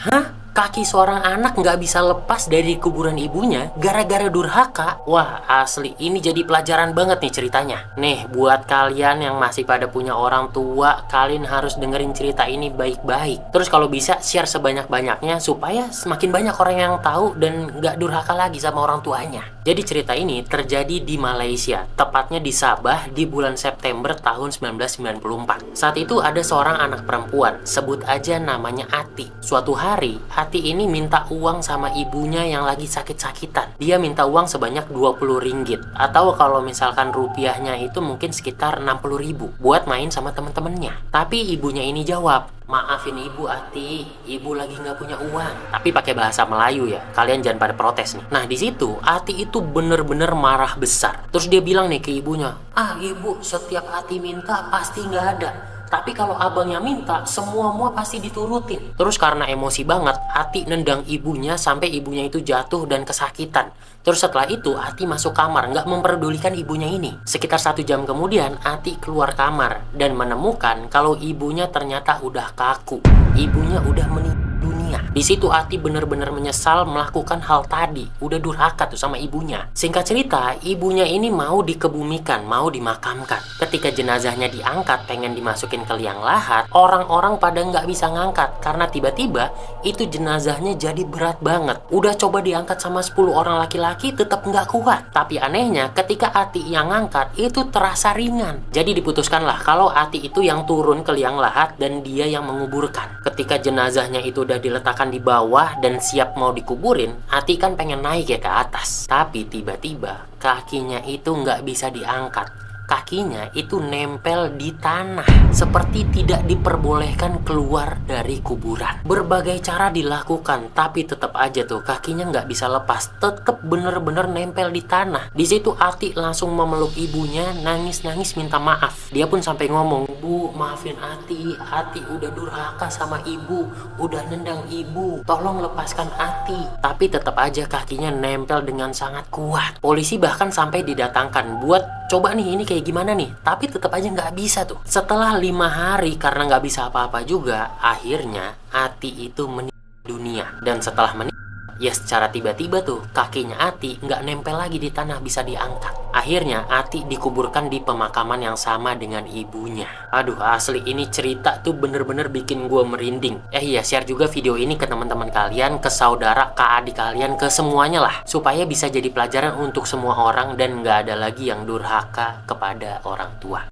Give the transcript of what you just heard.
Hah? Kaki seorang anak nggak bisa lepas dari kuburan ibunya gara-gara durhaka? Wah, asli ini jadi pelajaran banget nih ceritanya. Nih, buat kalian yang masih pada punya orang tua, kalian harus dengerin cerita ini baik-baik. Terus kalau bisa share sebanyak-banyaknya supaya semakin banyak orang yang tahu dan nggak durhaka lagi sama orang tuanya. Jadi cerita ini terjadi di Malaysia, tepatnya di Sabah di bulan September tahun 1994. Saat itu ada seorang anak perempuan, sebut aja namanya Ati. Suatu hari, Ati ini minta uang sama ibunya yang lagi sakit-sakitan. Dia minta uang sebanyak 20 ringgit, atau kalau misalkan rupiahnya itu mungkin sekitar 60 ribu buat main sama temen-temennya. Tapi ibunya ini jawab, "Maafin ibu Ati, ibu lagi nggak punya uang." Tapi pakai bahasa Melayu ya, kalian jangan pada protes nih. Nah di situ Ati itu bener-bener marah besar. Terus dia bilang nih ke ibunya, "Ah ibu, setiap Ati minta pasti nggak ada. Tapi kalau abangnya minta, semua pasti diturutin." Terus karena emosi banget, Ati nendang ibunya sampai ibunya itu jatuh dan kesakitan. Terus setelah itu, Ati masuk kamar, nggak memperdulikan ibunya ini. Sekitar 1 jam kemudian, Ati keluar kamar dan menemukan kalau ibunya ternyata udah kaku. Ibunya udah meninggal dunia. Di situ Ati bener-bener menyesal melakukan hal tadi. Udah durhaka tuh sama ibunya. Singkat cerita, ibunya ini mau dikebumikan, mau dimakamkan. Ketika jenazahnya diangkat, pengen dimasukin ke liang lahat, orang-orang pada nggak bisa ngangkat karena tiba-tiba itu jenazahnya jadi berat banget. Udah coba diangkat sama 10 orang laki-laki, tetap nggak kuat. Tapi anehnya, ketika Ati yang ngangkat, itu terasa ringan. Jadi diputuskanlah kalau Ati itu yang turun ke liang lahat dan dia yang menguburkan. Ketika jenazahnya itu udah diletakkan di bawah dan siap mau dikuburin, Ati kan pengen naik ya ke atas. Tapi tiba-tiba kakinya itu nggak bisa diangkat. Kakinya itu nempel di tanah, seperti tidak diperbolehkan keluar dari kuburan. Berbagai cara dilakukan, tapi tetap aja tuh kakinya nggak bisa lepas, tetap bener-bener nempel di tanah. Di situ Ati langsung memeluk ibunya, nangis-nangis minta maaf. Dia pun sampai ngomong, "Bu, maafin Ati, Ati udah durhaka sama ibu, udah nendang ibu, tolong lepaskan Ati." Tapi tetap aja kakinya nempel dengan sangat kuat. Polisi bahkan sampai didatangkan buat coba nih ini kayak gimana nih, tapi tetap aja nggak bisa tuh. Setelah 5 hari karena nggak bisa apa-apa juga, akhirnya Ati itu meninggal dunia. Dan setelah meninggal, ya secara tiba-tiba tuh kakinya Ati nggak nempel lagi di tanah, bisa diangkat. Akhirnya Ati dikuburkan di pemakaman yang sama dengan ibunya. Aduh asli ini cerita tuh bener-bener bikin gue merinding. Iya, share juga video ini ke teman-teman kalian, ke saudara, ke adik kalian, ke semuanya lah, supaya bisa jadi pelajaran untuk semua orang dan nggak ada lagi yang durhaka kepada orang tua.